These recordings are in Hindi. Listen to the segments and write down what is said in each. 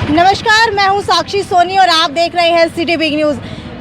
नमस्कार, मैं हूं साक्षी सोनी और आप देख रहे हैं सिटी बिग न्यूज़।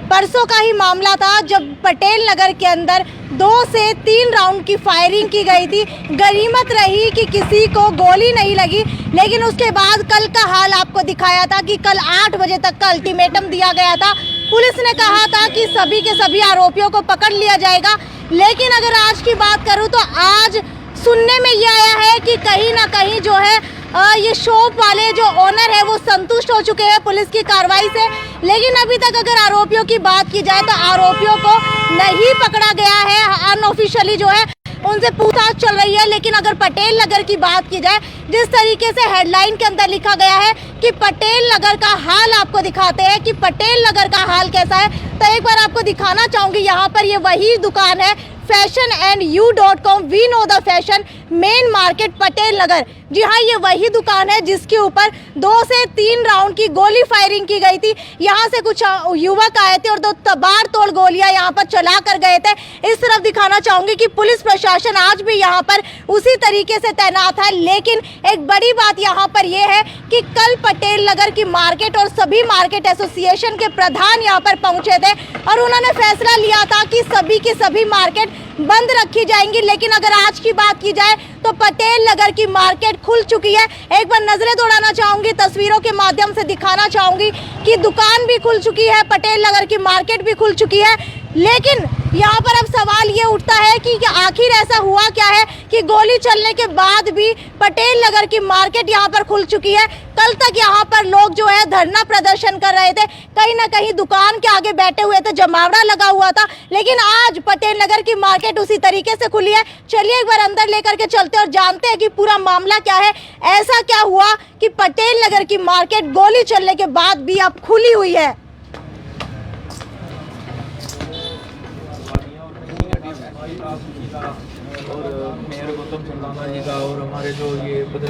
परसों का ही मामला था जब पटेल नगर के अंदर 2 से 3 राउंड की फायरिंग की गई थी। गनीमत रही कि किसी को गोली नहीं लगी, लेकिन उसके बाद कल का हाल आपको दिखाया था कि कल 8 बजे तक का अल्टीमेटम दिया गया था। पुलिस ने कहा था कि सभी के सभी आरोपियों को पकड़ लिया जाएगा, लेकिन अगर आज की बात करूँ तो आज सुनने में ये आया है कि कहीं ना कहीं जो है ये शॉप वाले जो ओनर है वो संतुष्ट हो चुके हैं पुलिस की कार्रवाई से। लेकिन अभी तक अगर आरोपियों की बात की जाए तो आरोपियों को नहीं पकड़ा गया है। अनऑफिशियली जो है उनसे पूछताछ चल रही है। लेकिन अगर पटेल नगर की बात की जाए, जिस तरीके से हेडलाइन के अंदर लिखा गया है कि पटेल नगर का हाल आपको दिखाते हैं कि पटेल नगर का हाल कैसा है, तो एक बार आपको दिखाना चाहूँगी। यहाँ पर ये वही दुकान है fashionu.com, we know the fashion, main market Patel Nagar. जी हाँ, ये वही दुकान है जिसके ऊपर 2 से 3 राउंड की गोली फायरिंग की गई थी। यहाँ से कुछ युवक आए थे और 2 तबार तोड़ गोलियां यहाँ पर चला कर गए थे। इस तरफ दिखाना चाहूंगी कि पुलिस प्रशासन आज भी यहाँ पर उसी तरीके से तैनात है। लेकिन एक बड़ी बात यहाँ पर यह है कि कल पटेल नगर की मार्केट और सभी मार्केट एसोसिएशन के प्रधान यहाँ पर पहुंचे थे और उन्होंने फैसला लिया था कि सभी की सभी मार्केट बंद रखी जाएंगी। लेकिन अगर आज की बात की जाए तो पटेल नगर की मार्केट खुल चुकी है। एक बार नजरें दौड़ाना चाहूंगी, तस्वीरों के माध्यम से दिखाना चाहूंगी कि दुकान भी खुल चुकी है, पटेल नगर की मार्केट भी खुल चुकी है। लेकिन यहाँ पर अब सवाल ये उठता है कि आखिर ऐसा हुआ क्या है कि गोली चलने के बाद भी पटेल नगर की मार्केट यहाँ पर खुल चुकी है। कल तक यहाँ पर लोग जो है धरना प्रदर्शन कर रहे थे, कहीं ना कहीं दुकान के आगे बैठे हुए थे, जमावड़ा लगा हुआ था। लेकिन आज पटेल नगर की मार्केट उसी तरीके से खुली है। चलिए एक बार अंदर लेकर के चलते और जानते हैं कि पूरा मामला क्या है, ऐसा क्या हुआ कि पटेल नगर की मार्केट गोली चलने के बाद भी अब खुली हुई है।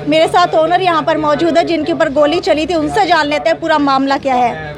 मेरे साथ ओनर यहाँ पर मौजूद है जिनके ऊपर गोली चली थी, उनसे जान लेते हैं पूरा मामला क्या है।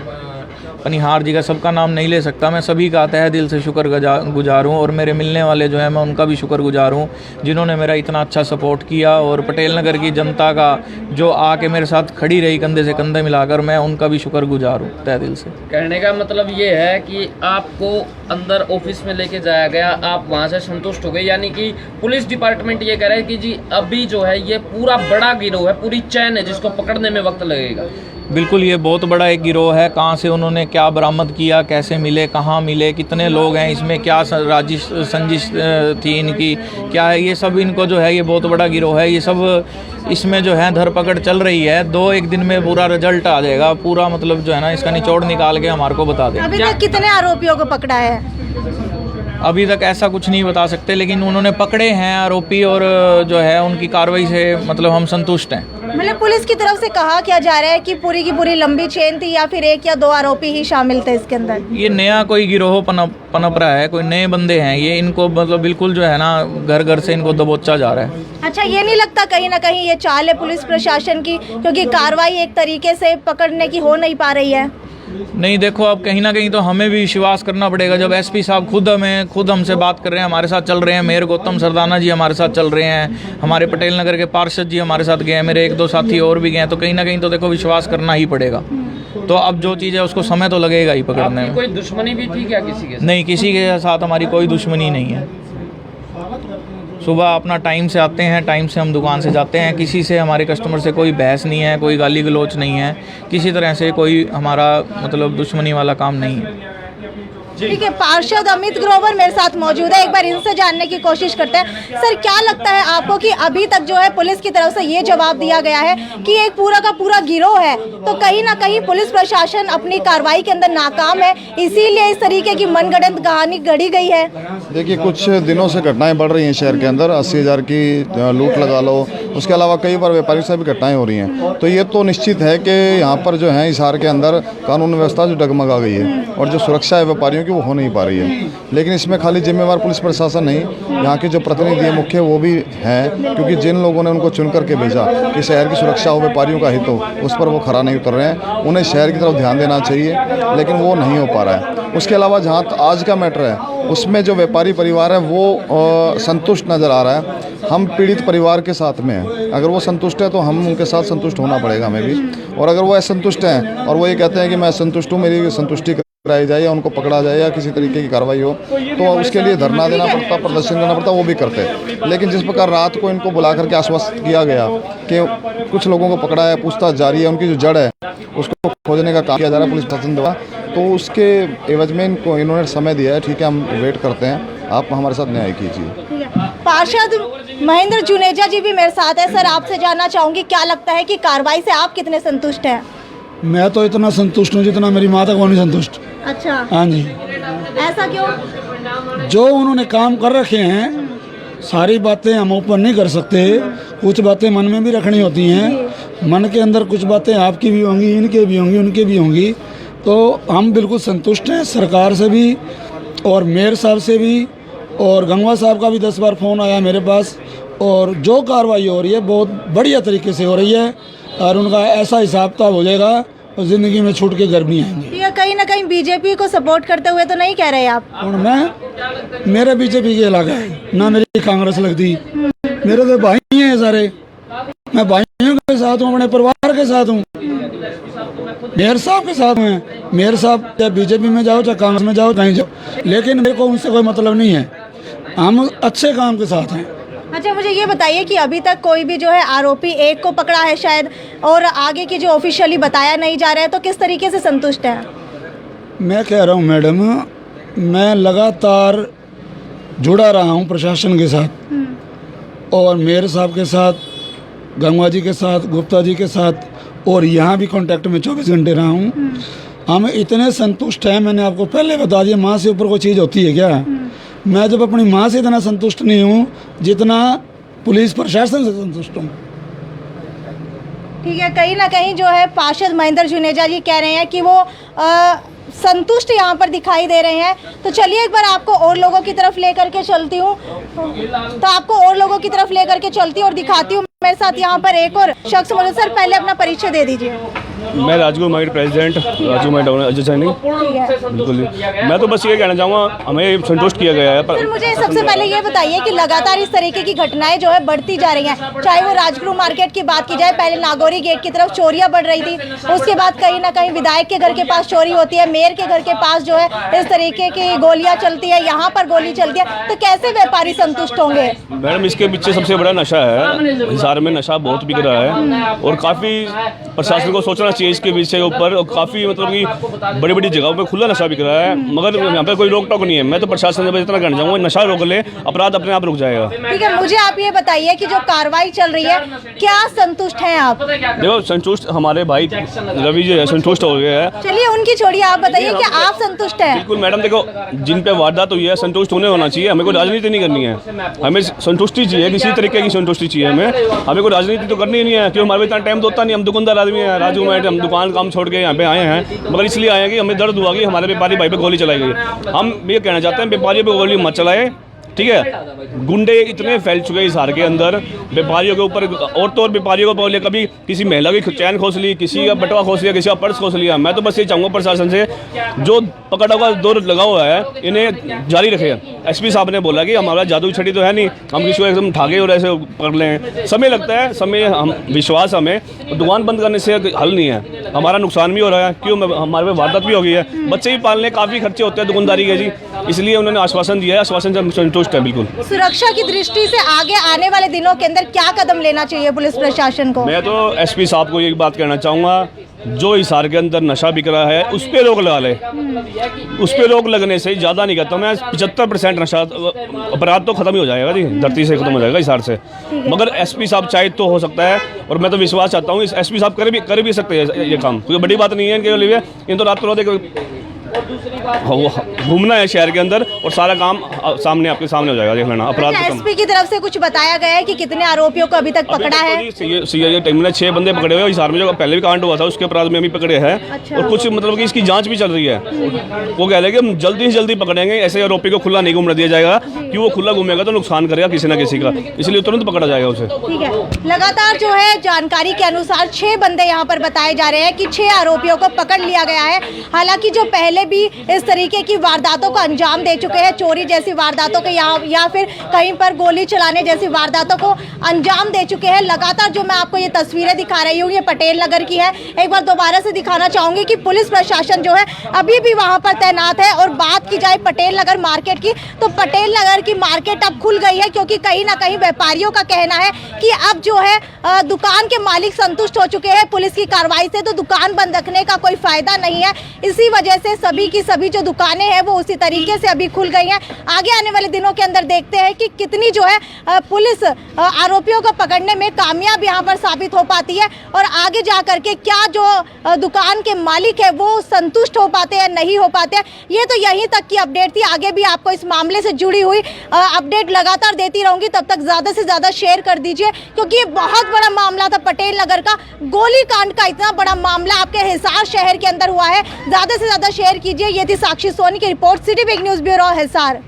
पनिहार जी का सबका नाम नहीं ले सकता, मैं सभी का तहे दिल से शुक्रगुजार हूँ और मेरे मिलने वाले जो हैं मैं उनका भी शुक्रगुजार हूँ जिन्होंने मेरा इतना अच्छा सपोर्ट किया। और पटेल नगर की जनता का जो आके मेरे साथ खड़ी रही कंधे से कंधे मिलाकर, मैं उनका भी शुक्रगुजार हूँ तहे दिल से। कहने का मतलब ये है कि आपको अंदर ऑफिस में लेके जाया गया, आप वहाँ से संतुष्ट हो गए, यानी कि पुलिस डिपार्टमेंट ये कह रहा है कि जी अभी जो है ये पूरा बड़ा गिरोह है, पूरी चैन है जिसको पकड़ने में वक्त लगेगा। बिल्कुल, ये बहुत बड़ा एक गिरोह है। कहाँ से उन्होंने क्या बरामद किया, कैसे मिले, कहाँ मिले, कितने लोग हैं इसमें, क्या राजिश संजिश थी इनकी, क्या है, ये सब इनको जो है ये बहुत बड़ा गिरोह है। ये सब इसमें जो है धरपकड़ चल रही है। 2-1 दिन में पूरा रिजल्ट आ जाएगा, पूरा मतलब जो है ना इसका निचोड़ निकाल के हमारे को बता दें। अभी तक कितने आरोपियों को पकड़ा है? अभी तक ऐसा कुछ नहीं बता सकते, लेकिन उन्होंने पकड़े हैं आरोपी और जो है उनकी कार्रवाई से मतलब हम संतुष्ट हैं। मतलब पुलिस की तरफ से कहा क्या जा रहा है कि पूरी की पूरी लंबी चेन थी या फिर 1 या 2 आरोपी ही शामिल थे इसके अंदर? ये नया कोई गिरोह पनप रहा है, कोई नए बंदे हैं ये, इनको मतलब बिल्कुल जो है ना घर घर से इनको दबोचा जा रहा है। अच्छा, ये नहीं लगता कहीं ना कहीं ये चाल है पुलिस प्रशासन की, क्योंकि कार्रवाई एक तरीके से पकड़ने की हो नहीं पा रही है? नहीं, देखो अब कहीं ना कहीं तो हमें भी विश्वास करना पड़ेगा। जब एसपी साहब खुद हमसे बात कर रहे हैं, हमारे साथ चल रहे हैं, मेयर गौतम सरदाना जी हमारे साथ चल रहे हैं, हमारे पटेल नगर के पार्षद जी हमारे साथ गए हैं, मेरे 1-2 साथी और भी गए हैं, तो कहीं ना कहीं तो देखो विश्वास करना ही पड़ेगा। तो अब जो चीज़ है उसको समय तो लगेगा ही पकड़ने में। कोई दुश्मनी भी थी क्या किसी के साथ? नहीं, किसी के साथ हमारी कोई दुश्मनी नहीं है। सुबह अपना टाइम से आते हैं, टाइम से हम दुकान से जाते हैं। किसी से हमारे कस्टमर से कोई बहस नहीं है, कोई गाली गलौच नहीं है, किसी तरह से कोई हमारा मतलब दुश्मनी वाला काम नहीं है। ठीक है, पार्षद अमित ग्रोवर मेरे साथ मौजूद है, एक बार इनसे जानने की कोशिश करते हैं। सर, क्या लगता है आपको कि अभी तक जो है पुलिस की तरफ से ये जवाब दिया गया है कि एक पूरा का पूरा गिरोह है, तो कहीं ना कहीं पुलिस प्रशासन अपनी कार्रवाई के अंदर नाकाम है, इसीलिए इस तरीके की मनगढ़ंत कहानी गढ़ी गई है? देखिए, कुछ दिनों से घटनाएं बढ़ रही हैं शहर के अंदर। 80,000 की लूट लगा लो, उसके अलावा कई बार व्यापारियों से भी घटनाएं हो रही हैं। तो ये तो निश्चित है कि यहाँ पर जो है हिसार के अंदर कानून व्यवस्था जो डगमगा गई है और जो सुरक्षा है व्यापारियों की वो हो नहीं पा रही है। लेकिन इसमें खाली जिम्मेवार पुलिस प्रशासन नहीं, यहाँ के जो प्रतिनिधि है मुख्य वो भी हैं, क्योंकि जिन लोगों ने उनको चुन करके भेजा कि शहर की सुरक्षा हो, व्यापारियों का हित हो, उस पर वो खरा नहीं उतर रहे हैं। उन्हें शहर की तरफ ध्यान देना चाहिए, लेकिन वो नहीं हो पा रहा है। उसके अलावा जहाँ आज का मैटर है उसमें जो व्यापारी परिवार है वो संतुष्ट नज़र आ रहा है। हम पीड़ित परिवार के साथ में हैं, अगर वो संतुष्ट है तो हम उनके साथ संतुष्ट होना पड़ेगा हमें भी। और अगर वो असंतुष्ट हैं और वो ये कहते हैं कि मैं असंतुष्ट हूँ, मेरी संतुष्टि कराई जाए या उनको पकड़ा जाए या किसी तरीके की कार्रवाई हो, तो उसके लिए धरना देना पड़ता, प्रदर्शन करना पड़ता, वो भी करते हैं। लेकिन जिस प्रकार रात को इनको बुला करके आश्वस्त किया गया कि कुछ लोगों को पकड़ा है, पूछताछ जारी है, उनकी जो जड़ है उसको खोजने का काम किया जा रहा है पुलिस प्रशासन द्वारा, तो उसके एवज में इन्होंने समय दिया है। ठीक है, हम वेट करते हैं, आप हमारे साथ न्याय कीजिए। पार्षद महेंद्र जुनेजा जी भी मेरे साथ है। सर, आपसे जानना चाहूंगी, क्या लगता है कि कार्रवाई से आप कितने संतुष्ट हैं? मैं तो इतना संतुष्ट हूँ जितना मेरी माता को नहीं संतुष्ट। अच्छा, हाँ जी, ऐसा क्यों? जो उन्होंने काम कर रखे हैं, सारी बातें हम ओपन नहीं कर सकते, कुछ बातें मन में भी रखनी होती हैं। मन के अंदर कुछ बातें आपकी भी होंगी, इनके भी होंगी, उनके भी होंगी। तो हम बिल्कुल संतुष्ट हैं सरकार से भी और मेयर साहब से भी, और गंगवा साहब का भी 10 बार फ़ोन आया मेरे पास। और जो कार्रवाई हो रही है बहुत बढ़िया तरीके से हो रही है और उनका ऐसा हिसाब किताब हो जाएगा और ज़िंदगी में छूट के घर नहीं आएंगे। ये कहीं ना कहीं बीजेपी को सपोर्ट करते हुए तो नहीं कह रहे आप? और मैं, मेरे बीजेपी के इलाका है ना, मेरी कांग्रेस लगती, मेरे तो भाई हैं सारे, मैं भाइयों के साथ हूँ, अपने परिवार के साथ हूँ, मेयर साहब के साथ हैं। मेयर साहब चाहे बीजेपी में जाओ चाहे कांग्रेस में जाओ, कहीं जाओ, लेकिन मेरे को उनसे कोई मतलब नहीं है, हम अच्छे काम के साथ हैं। अच्छा, मुझे ये बताइए कि अभी तक कोई भी जो है आरोपी एक को पकड़ा है शायद, और आगे की जो ऑफिशियली बताया नहीं जा रहा है, तो किस तरीके से संतुष्ट है? मैं कह रहा हूँ मैडम, मैं लगातार जुड़ा रहा हूँ प्रशासन के साथ और मेयर साहब के साथ, गंगवा जी के साथ, गुप्ता जी के साथ, और यहाँ भी कांटेक्ट में 24 घंटे रहा हूँ। हम इतने संतुष्ट हैं, मैंने आपको पहले बता दिया, माँ से ऊपर कोई चीज़ होती है क्या? मैं जब अपनी माँ से इतना संतुष्ट नहीं हूँ जितना पुलिस प्रशासन से संतुष्ट हूँ। ठीक है, कहीं ना कहीं जो है पार्षद महेंद्र जुनेजा जी कह रहे हैं कि वो संतुष्ट यहाँ पर दिखाई दे रहे हैं। तो चलिए एक बार आपको और लोगों की तरफ लेकर के चलती हूँ, तो आपको और लोगों की तरफ लेकर के चलती हूँ और दिखाती हूँ। मेरे साथ यहाँ पर एक और शख्स मौजूद। सर, पहले अपना परिचय दे दीजिए। मैं Rajguru mind president Raju mind Ajay Saini. बिल्कुल, मैं तो बस ये कहना चाहूँगा, हमें संतुष्ट किया गया है। सर, मुझे सबसे पहले ये बताइए कि लगातार इस तरीके की घटनाएं जो है बढ़ती जा रही हैं, चाहे वो राजगुरु मार्केट की बात की जाए, पहले नागौरी गेट की तरफ चोरियां बढ़ रही थी, उसके बाद कहीं ना कहीं विधायक के घर के पास चोरी होती है, मेयर के घर के पास जो है इस तरीके की गोलियां चलती है, यहाँ पर गोली चलती है, तो कैसे व्यापारी संतुष्ट होंगे? मैडम, इसके पीछे सबसे बड़ा नशा है। हिसार में नशा बहुत बिक रहा है और काफ़ी प्रशासन को सोचना चाहिए इसके विषय के ऊपर। और काफ़ी मतलब कि बड़ी बड़ी जगहों पे खुला नशा बिक रहा है, मगर यहाँ पे कोई रोक टोक नहीं है। मैं तो प्रशासन से इतना कहना चाहूँगा, नशा रोक ले, अपराध अपने आप रुक जाएगा। ठीक है, मुझे आप ये बताइए कि जो कार्रवाई चल रही है, क्या संतुष्ट हैं आप? देखो, संतुष्ट हमारे भाई रवि जी संतुष्ट हो गए हैं। चलिए उनकी छोड़िए, आप बताइए कि आप संतुष्ट हैं? बिल्कुल मैडम, देखो जिन पे वारदात हुई है संतुष्ट होना चाहिए। हमें कोई राजनीति नहीं करनी है, हमें संतुष्टि चाहिए, किसी तरीके की संतुष्टि चाहिए हमें कोई राजनीति तो करनी नहीं है, क्योंकि हमारे इतना टाइम तो होता नहीं। हम दुकानदार आदमी हैं, राजू मैट, हम दुकान काम छोड़ के यहाँ पे आए हैं, मगर इसलिए आए हैं कि हमें दर्द हुआ कि हमारे व्यापारी भाई पे गोली चलाई गई। हम ये कहना चाहते हैं, व्यापारी पे गोली मत चलाए, ठीक है। गुंडे इतने फैल चुके हैं इस हार के अंदर, व्यापारियों के ऊपर, और तो और व्यापारियों को बोले कभी किसी महिला की चैन खोस ली, किसी का बटवा खोस लिया, किसी का पर्स खोस लिया। मैं तो बस ये चाहूँगा प्रशासन से, जो पकड़ा हुआ दौर लगा हुआ है इन्हें जारी रखे। एसपी साहब ने बोला कि हमारा जादू छड़ी तो है नहीं, हम किसी को एकदम ठाके और ऐसे पकड़ लें, समय लगता है, समय हम विश्वास, हमें दुकान बंद करने से हल नहीं है। हमारा नुकसान भी हो रहा है, क्यों हमारे पे वारदात भी हो गई है, बच्चे भी पालने काफ़ी खर्चे होते हैं दुकानदारी के जी, इसलिए उन्होंने आश्वासन दिया है, आश्वासन से हम संतुष्ट है। बिल्कुल, सुरक्षा की दृष्टि से आगे आने वाले दिनों के अंदर क्या कदम लेना चाहिए पुलिस प्रशासन को? मैं तो एसपी साहब को ये बात कहना चाहूँगा, जो हिसार के अंदर नशा बिक रहा है उस पर रोक लगा ले। उस पर रोक लगने से ज़्यादा नहीं कहता मैं, 75% नशा अपराध तो खत्म ही हो जाएगा जी, धरती से खत्म हो जाएगा हिसार से। मगर एसपी साहब चाहे तो हो सकता है, और मैं तो विश्वास चाहता हूँ एसपी साहब कर भी सकते हैं ये काम, क्योंकि बड़ी बात नहीं है इनके लिए। इन तो रात घूमना है शहर के अंदर और सारा काम सामने आपके सामने हो जाएगा, देख लेना। अपराध एसपी की तरफ से कुछ बताया गया है कि कितने आरोपियों को अभी तक पकड़ा है? सीआईए टीम ने 6 बंदे पकड़े हुए हिसार में, जो पहले भी कांड हुआ था उसके अपराध में भी पकड़े हैं। अच्छा। और कुछ मतलब कि इसकी जांच भी चल रही है। वो कह रहे हैं कि हम जल्दी से जल्दी पकड़ेंगे, ऐसे आरोपी को खुला नहीं घूमने दिया जाएगा, कि वो खुला घूमेगा तो नुकसान करेगा किसी न किसी का, इसलिए तुरंत पकड़ा जाएगा उसे। ठीक है, लगातार जो है जानकारी के अनुसार 6 बंदे यहाँ पर बताए जा रहे हैं कि 6 आरोपियों को पकड़ लिया गया है। हालांकि जो पहले भी इस तरीके की वारदातों को अंजाम दे चुके हैं, चोरी जैसी वारदातों के या फिर कहीं पर गोली चलाने जैसी वारदातों को अंजाम दे चुके हैं। लगातार जो मैं आपको ये तस्वीरें दिखा रही हूँ ये पटेल नगर की है। एक बार दोबारा से दिखाना चाहूँगी कि पुलिस प्रशासन जो है अभी भी वहाँ पर तैनात है। और बात की जाए पटेल नगर मार्केट की, तो पटेल नगर की मार्केट अब खुल गई है, क्योंकि कहीं ना कहीं व्यापारियों का कहना है कि अब जो है दुकान के मालिक संतुष्ट हो चुके हैं पुलिस की कार्रवाई से, तो दुकान बंद रखने का कोई फायदा नहीं है। इसी वजह से सभी की सभी जो दुकानें हैं वो उसी तरीके से अभी खुल गई हैं। आगे आने वाले दिनों के अंदर देखते हैं कि कितनी जो है पुलिस आरोपियों को पकड़ने में कामयाब यहाँ पर साबित हो पाती है, और आगे जा करके क्या जो दुकान के मालिक है वो संतुष्ट हो पाते हैं नहीं हो पाते हैं। ये तो यहीं तक की अपडेट थी। आगे भी आपको इस मामले से जुड़ी हुई अपडेट लगातार देती रहूंगी। तब तक ज़्यादा से ज़्यादा शेयर कर दीजिए, क्योंकि ये बहुत बड़ा मामला था पटेल नगर का। गोली कांड का इतना बड़ा मामला आपके हिसार शहर के अंदर हुआ है। ज़्यादा से ज़्यादा शेयर कीजिए। ये थी साक्षी सोनी की report, city big news bureau Hisar.